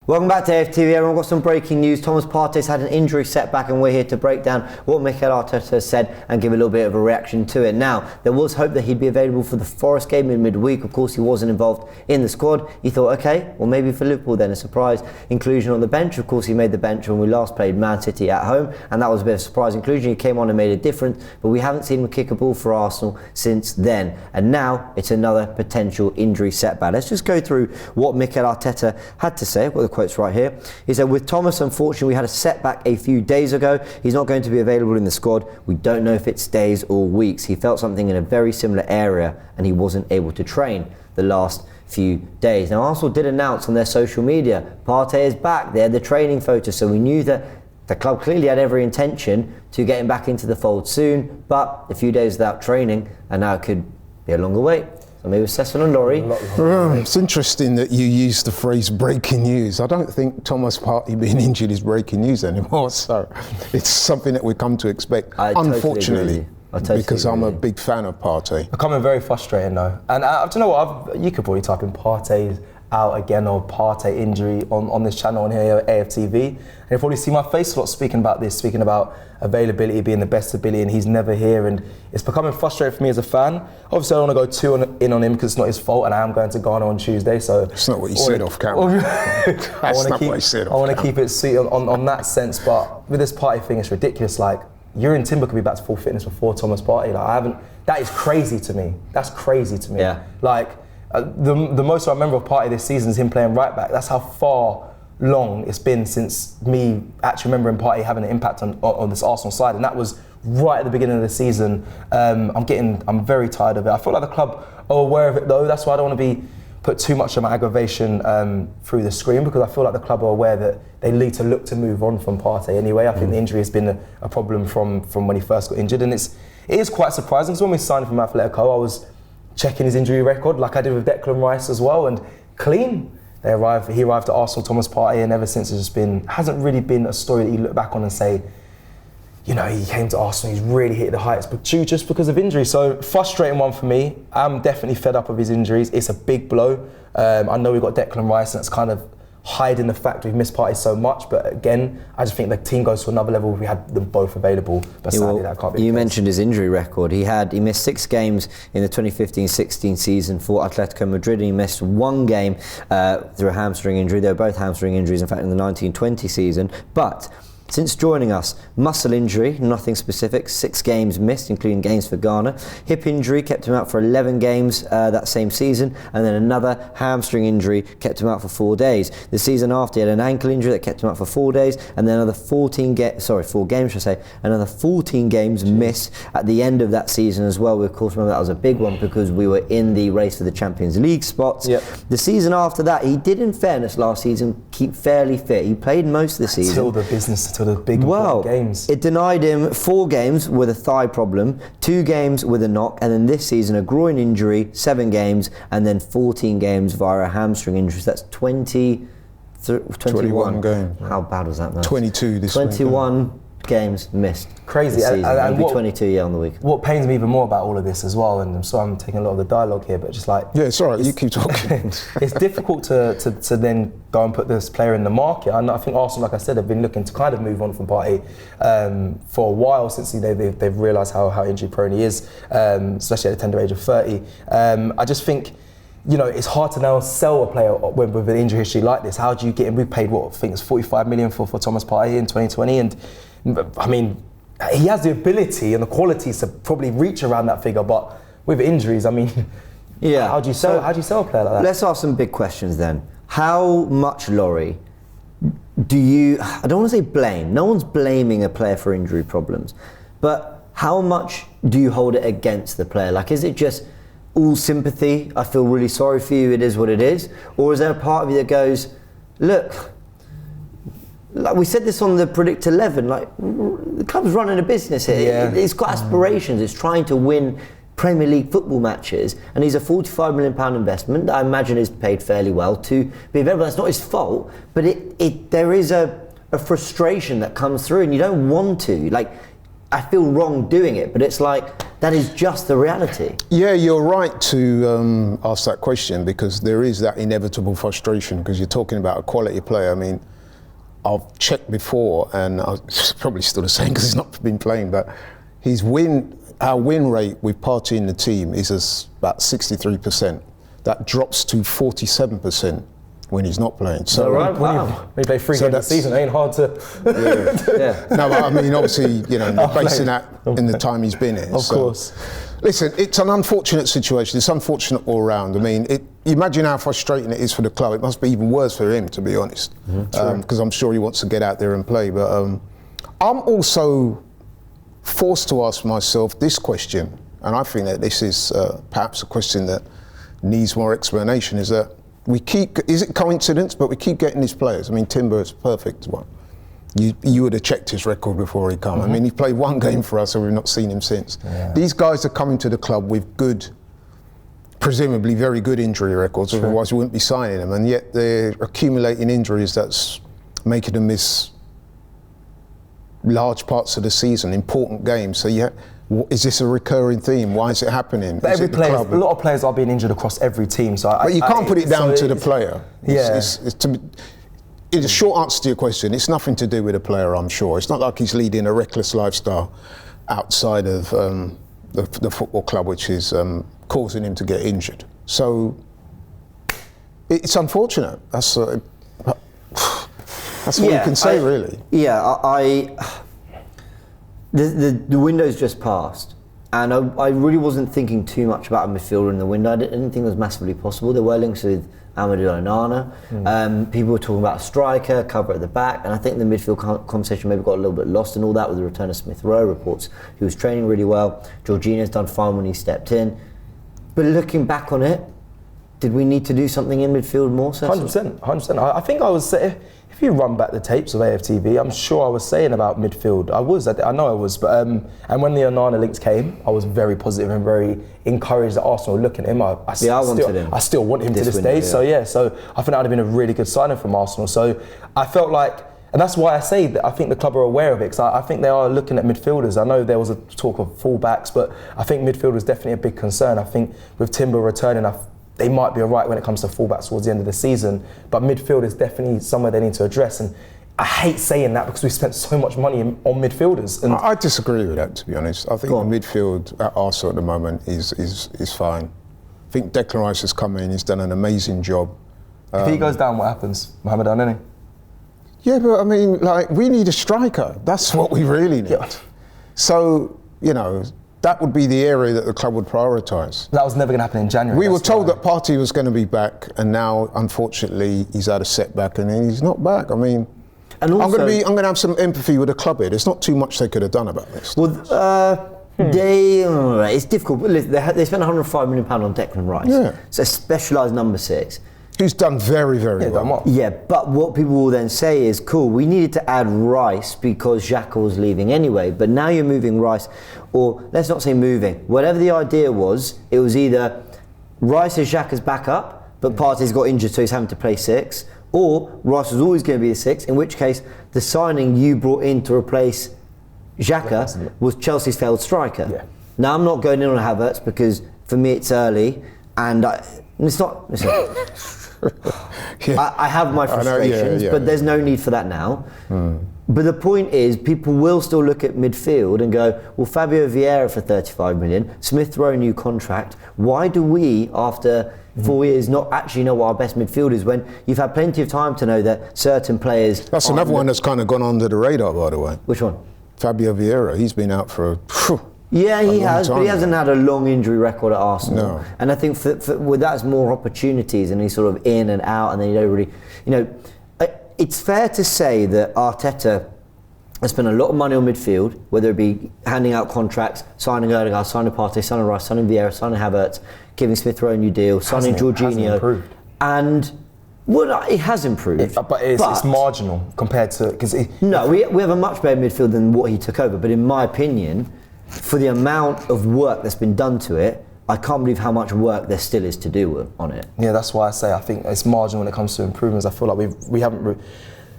Welcome back to AFTV. Everyone, got some breaking news. Thomas Partey's had an injury setback, and we're here to break down what Mikel Arteta said and give a little bit of a reaction to it. Now, there was hope that he'd be available for the Forest game in midweek. Of course, he wasn't involved in the squad. He thought, okay, well, maybe for Liverpool then, a surprise inclusion on the bench. Of course, he made the bench when we last played Man City at home, and that was a bit of a surprise inclusion. He came on and made a difference, but we haven't seen him kick a ball for Arsenal since then. And now it's another potential injury setback. Let's just go through what Mikel Arteta had to say. I've got the quotes right here. He said, with Thomas, unfortunately, we had a setback a few days ago. He's not going to be available in the squad. We don't know if it's days or weeks. He felt something in a very similar area and he wasn't able to train the last few days. Now, Arsenal did announce on their social media, Partey is back. They had the training photos, so we knew that the club clearly had every intention to get him back into the fold soon, but a few days without training, and now it could be a longer wait. So maybe Cecil and Laurie. It's interesting that you use the phrase breaking news. I don't think Thomas Partey being injured is breaking news anymore, so it's something that we've come to expect, unfortunately, because I'm a big fan of Partey. Becoming very frustrating though. And I don't know what, you could probably type in Partey out again or Partey injury on this channel on here, AFTV. And you'll probably see my face a lot speaking about this, speaking about availability being the best ability, and he's never here, and it's becoming frustrating for me as a fan. Obviously I don't want to go too in on him because it's not his fault, and I am going to Ghana on Tuesday, so... It's not what you said off camera. That's not what I said off camera. I want to keep it sweet on that sense, but with this Partey thing, it's ridiculous. Like, Yuri Timber could be back to full fitness before Thomas Partey. Like, that is crazy to me. That's crazy to me. Yeah. Like, the most I remember of Partey this season is him playing right back. That's how far long it's been since me actually remembering Partey having an impact on this Arsenal side, and that was right at the beginning of the season. I'm very tired of it. I feel like the club are aware of it though. That's why I don't want to put too much of my aggravation through the screen, because I feel like the club are aware that they need to look to move on from Partey anyway. I think the injury has been a problem from when he first got injured, and it is quite surprising, because when we signed from Atletico, I was checking his injury record like I did with Declan Rice as well, and clean. He arrived at Arsenal, Thomas Partey, and ever since it's just hasn't really been a story that you look back on and say, you know, he came to Arsenal, he's really hit the heights, but just because of injury. So frustrating one for me. I'm definitely fed up of his injuries. It's a big blow. I know we've got Declan Rice, and it's kind of hiding the fact we've missed Partey so much, but again, I just think the team goes to another level if we had them both available, but sadly that can't be. You mentioned his injury record. He missed 6 games in the 2015-16 season for Atletico Madrid, and he missed 1 game through a hamstring injury. They were both hamstring injuries, in fact, in the 1920 season, but since joining us, muscle injury, nothing specific, 6 games missed, including games for Ghana. Hip injury kept him out for 11 games that same season, and then another hamstring injury kept him out for 4 days. The season after, he had an ankle injury that kept him out for 4 days, and then another 4 games, another 14 games missed at the end of that season as well. We, of course, remember that was a big one because we were in the race for the Champions League spots. Yep. The season after that, he did, in fairness, last season keep fairly fit. He played most of the season. Until the big important games. It denied him 4 games with a thigh problem, 2 games with a knock, and then this season a groin injury, 7 games, and then 14 games via a hamstring injury. So that's 21 games. How bad was that, man? 22 this week. 21 games missed. Crazy. This season. And what, 22 on the week. What pains me even more about all of this as well, and I'm sorry I'm taking a lot of the dialogue here, but just like... Yeah, it's all right, you keep talking. It's difficult to then go and put this player in the market. And I think Arsenal, like I said, have been looking to kind of move on from Partey for a while, since they've realised how injury prone he is, especially at the tender age of 30. I just think, you know, it's hard to now sell a player with an injury history like this. How do you get him? We paid what I think it's 45 million for Thomas Partey in 2020, and I mean, he has the ability and the qualities to probably reach around that figure, but with injuries, I mean, yeah. How do you sell a player like that? Let's ask some big questions then. How much, Laurie, do you, I don't want to say blame, no one's blaming a player for injury problems, but how much do you hold it against the player? Like, is it just all sympathy, I feel really sorry for you, it is what it is? Or is there a part of you that goes, look, like we said this on the Predict 11, like the club's running a business here. Yeah. It's got aspirations, it's trying to win Premier League football matches, and he's a £45 million investment that I imagine is paid fairly well to be available. That's not his fault, but there is a frustration that comes through, and you don't want to. Like, I feel wrong doing it, but it's like, That is just the reality. Yeah, you're right to ask that question, because there is that inevitable frustration, because you're talking about a quality player. I mean, I've checked before, and it's probably still the same because he's not been playing, but our win rate with Partey in the team is about 63%. That drops to 47% when he's not playing. So wow. They play 3 games a season. It ain't hard to. Yeah. No, but I mean, obviously, you're basing that in the time he's been here. Of course. Listen, it's an unfortunate situation. It's unfortunate all round. I mean, imagine how frustrating it is for the club. It must be even worse for him, to be honest, because I'm sure he wants to get out there and play. But I'm also forced to ask myself this question, and I think that this is perhaps a question that needs more explanation, is that is it coincidence, but we keep getting these players? I mean, Timber is a perfect one. You would have checked his record before he come. I mean, he played 1 game for us and we've not seen him since. Yeah. These guys are coming to the club with presumably very good injury records, otherwise we wouldn't be signing them, and yet they're accumulating injuries that's making them miss large parts of the season, important games. So is this a recurring theme? Why is it happening? But a lot of players are being injured across every team. But you can't put it down to the player. It's a short answer to your question. It's nothing to do with the player, I'm sure. It's not like he's leading a reckless lifestyle outside of the football club, which is causing him to get injured. So it's unfortunate. That's what you can say, really. Yeah, the window's just passed, and I really wasn't thinking too much about a midfielder in the window. I didn't think it was massively possible. There were links with Amadou Onana. People were talking about a striker, cover at the back, and I think the midfield conversation maybe got a little bit lost in all that with the return of Smith Rowe. Reports he was training really well. Jorginho's done fine when he stepped in. But looking back on it, did we need to do something in midfield more? 100%. I think I was saying, if you run back the tapes of AFTV, I'm sure I was saying about midfield. I know I was. But and when the Onana links came, I was very positive and very encouraged that Arsenal were looking at him. I wanted him. I still want him to this day. So I think that would have been a really good signing from Arsenal. So I felt like, and that's why I say that I think the club are aware of it, because I think they are looking at midfielders. I know there was a talk of fullbacks, but I think midfield was definitely a big concern. I think with Timber returning, they might be all right when it comes to fullbacks towards the end of the season, but midfield is definitely somewhere they need to address. And I hate saying that because we spent so much money on midfielders. And I disagree with that, to be honest. I think the midfield at Arsenal at the moment is fine. I think Declan Rice has come in, he's done an amazing job. If he goes down, what happens? Mohamed Elneny? Yeah, but I mean, we need a striker. That's what we really need. Yeah. So, that would be the area that the club would prioritise. That was never going to happen in January. We were told that Partey was going to be back, and now, unfortunately, he's had a setback, and he's not back. I mean, and also, I'm going to have some empathy with the club here. There's not too much they could have done about this. Well, it's difficult. They spent £105 million on Declan Rice. Yeah. So a specialised number 6. Who's done very, very well. Yeah, but what people will then say is, cool, we needed to add Rice because Xhaka was leaving anyway, but now you're moving Rice, or let's not say moving, whatever the idea was, it was either Rice is Xhaka's backup, but Partey's got injured so he's having to play 6, or Rice was always going to be the 6, in which case the signing you brought in to replace Xhaka was Chelsea's failed striker. Yeah. Now I'm not going in on Havertz because for me it's early, and it's not... I have my frustrations, but there's no need for that now. But the point is, people will still look at midfield and go, well, Fabio Vieira for 35 million, Smith Rowe new contract. Why do we, after 4 years, not actually know what our best midfield is when you've had plenty of time to know that certain players... That's another one that's kind of gone under the radar, by the way. Which one? Fabio Vieira. He's been out for Yeah, he has, but he hasn't had a long injury record at Arsenal. No. And I think with that's more opportunities, and he's sort of in and out, and then you don't really, it's fair to say that Arteta has spent a lot of money on midfield, whether it be handing out contracts, signing Odegaard, signing Partey, signing Rice, signing Vieira, signing Havertz, giving Smith Rowe a new deal, signing Jorginho, and it has improved, but it's marginal compared to we have a much better midfield than what he took over. But in my opinion, for the amount of work that's been done to it, I can't believe how much work there still is to do on it. Yeah, that's why I say I think it's marginal when it comes to improvements. I feel like we haven't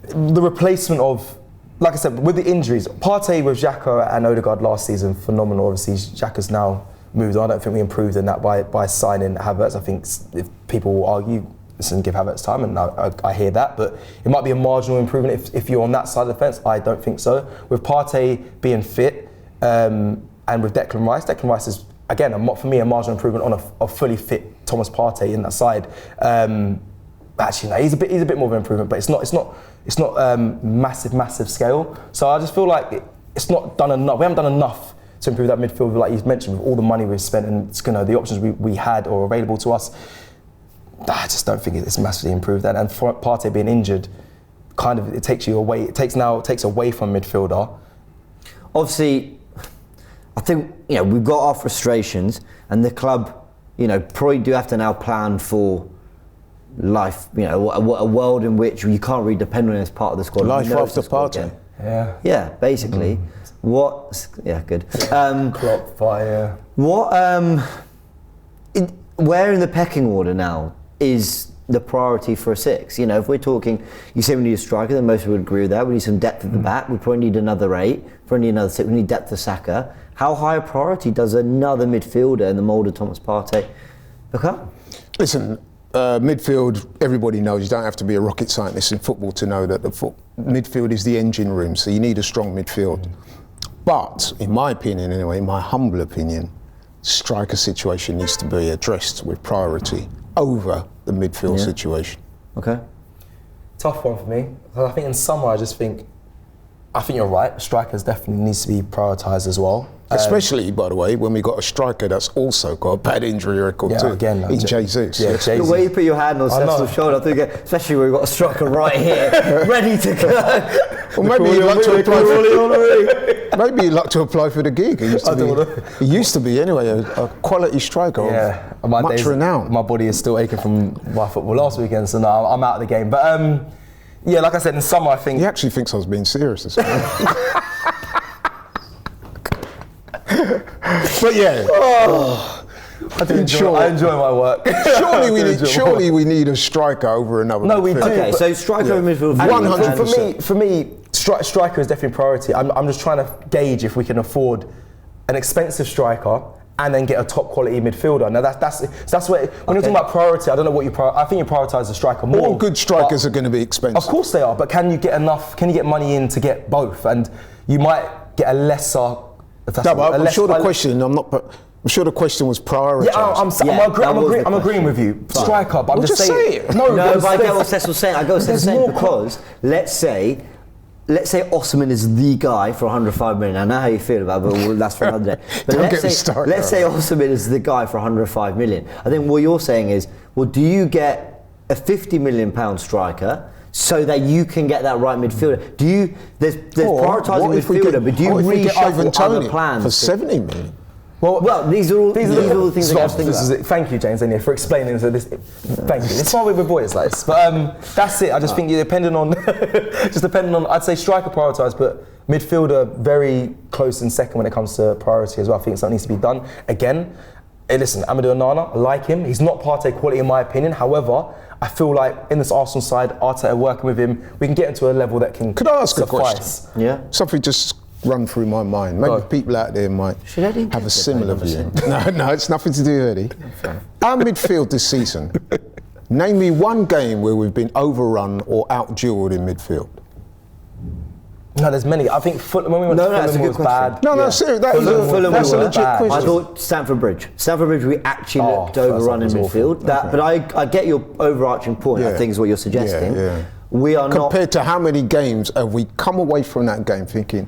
the replacement of like I said, with the injuries, Partey with Xhaka and Odegaard last season, phenomenal. Obviously, Xhaka's now moved on. I don't think we improved in that by signing Havertz. I think if people will argue, listen, give Havertz time, and I hear that, but it might be a marginal improvement if you're on that side of the fence. I don't think so. With Partey being fit, and with Declan Rice is, again, for me, a marginal improvement on a fully fit Thomas Partey in that side. Actually, no, he's a bit more of an improvement, but it's not massive scale. So I just feel like it's not done enough. We haven't done enough to improve that midfield, like you mentioned, with all the money we've spent and the options we had or available to us. I just don't think it's massively improved. And for Partey being injured, it takes away from midfielder. Obviously, I think we've got our frustrations, and the club, probably do have to now plan for life. A world in which you can't really depend on it as part of the squad. Life after Partey. Yeah, basically. Good. Klopp, fire. Where in the pecking order now is the priority for a 6? If we're talking, you say we need a striker, then most people would agree with that. We need some depth at the back. We probably need another 8. Probably need another 6. We need depth to Saka. How high a priority does another midfielder in the mould of Thomas Partey become? Listen, midfield, everybody knows you don't have to be a rocket scientist in football to know that the midfield is the engine room, so you need a strong midfield. But, in my opinion anyway, my humble opinion, striker situation needs to be addressed with priority over the midfield situation. Okay. Tough one for me. I think in summer, I think you're right. Strikers definitely needs to be prioritised as well. Especially, by the way, when we got a striker that's also got a bad injury record too, in Jesus. Yeah, Jesus. The way you put your hand on Cecil's shoulder, I think, especially when we've got a striker right here, ready to go. Well, maybe he'd like to apply for the gig. He used to be anyway, a quality striker of much renown. My body is still aching from my football last weekend, so now I'm out of the game. But like I said, in summer, I think... He actually thinks I was being serious this morning. But I enjoy my work. Surely we need a striker over another. No, we do. Okay, so striker over midfield. 100%. For me, striker is definitely priority. I'm just trying to gauge if we can afford an expensive striker and then get a top quality midfielder. Now that's where when you're talking about priority, I don't know what I think you prioritise the striker more. All good strikers are going to be expensive. Of course they are, but can you get enough? Can you get money in to get both? And you might get a lesser. I'm sure the question was prioritised. I'm agreeing with you. Striker, but I'm just saying. But I get what Cecil's saying. Because let's say Osimhen is the guy for 105 million. I know how you feel about it, but that's for another day. But let's say Osimhen is the guy for 105 million. I think what you're saying is, do you get a 50 million pound striker so that you can get that right midfielder? There's prioritising midfielder, but do you reshuffle other plans for 70 million? Well, these are all the things I think about. Thank you, James, for explaining this. Thank you. It's why we're boys like this. But that's it. I just think you're depending on, I'd say striker prioritised, but midfielder very close in second when it comes to priority as well. I think something needs to be done. Again, listen, Amadou Onana, I like him. He's not Partey quality in my opinion. However, I feel like in this Arsenal side, Arteta working with him, we can get into a level that can Could I ask suffice. A question? Yeah. Something just run through my mind. Maybe people out there might have a similar view. No, it's nothing to do with Eddie. Our midfield this season, name me one game where we've been overrun or out-duelled in midfield. No, there's many. I think when we went to Fulham was bad. No, seriously, that's a legit question. I thought Stamford Bridge. We actually looked overrun in midfield. But I get your overarching point. I think is what you're suggesting. We are not compared to how many games have we come away from that game thinking,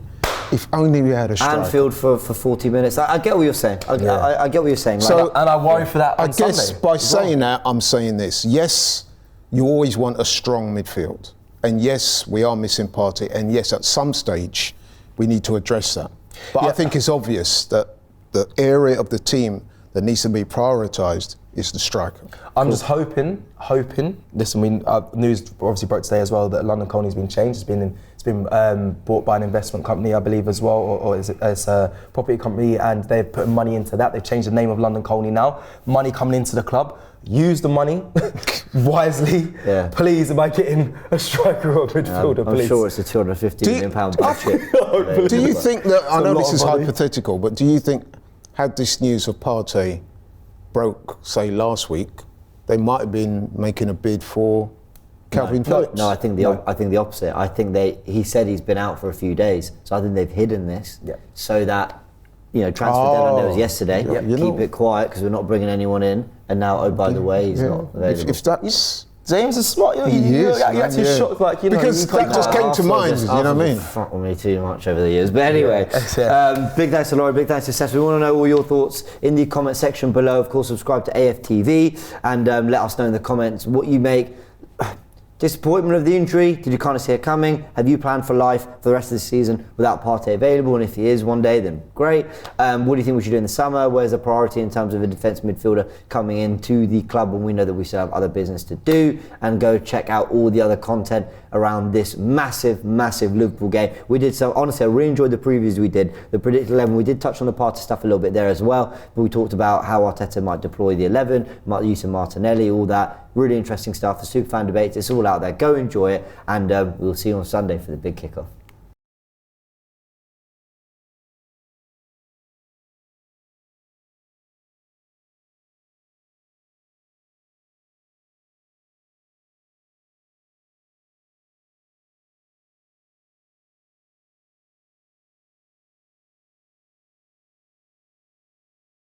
if only we had a striker. Anfield for 40 minutes. I get what you're saying. I get what you're saying. So, and I worry for that on Sunday. I guess by saying that, I'm saying this. Yes, you always want a strong midfield. And yes, we are missing Partey. And yes, at some stage, we need to address that. But I think it's obvious that the area of the team that needs to be prioritised is the striker. I'm just hoping. Listen, news obviously broke today as well that London Colney's been changed. It's been bought by an investment company, I believe, as well, or it's a property company, and they've put money into that. They've changed the name of London Colney now. Money coming into the club. Use the money wisely. Yeah. Please, am I getting a striker or a midfielder, I'm please? sure it's a £250 million budget. Do you think that, I know this is money. hypothetical, but do you think, had this news of Partey broke, say, last week, they might have been making a bid for Calvin Phillips? No, I think the opposite. I think he said he's been out for a few days, so I think they've hidden this so that, transfer deadline there was yesterday. Keep it quiet because we're not bringing anyone in, and now, oh, by the way, he's not available. If that's... James is smart. You're actually shocked, because that just came to mind. You know what I mean? Fucked with me too much over the years. But anyway, big thanks to Laurie, big thanks to Seth. We want to know all your thoughts in the comment section below. Of course, subscribe to AFTV and let us know in the comments what you make. Disappointment of the injury? Did you kind of see it coming? Have you planned for life for the rest of the season without Partey available? And if he is one day, then great. What do you think we should do in the summer? Where's the priority in terms of a defensive midfielder coming into the club when we know that we still have other business to do? And go check out all the other content around this massive Liverpool game. We did so, honestly, I really enjoyed the previews we did. The predicted 11, we did touch on the Partey stuff a little bit there as well. But we talked about how Arteta might deploy the 11, use of Martinelli, all that. Really interesting stuff. The Superfan debates, it's all out there. Go enjoy it, and we'll see you on Sunday for the big kickoff.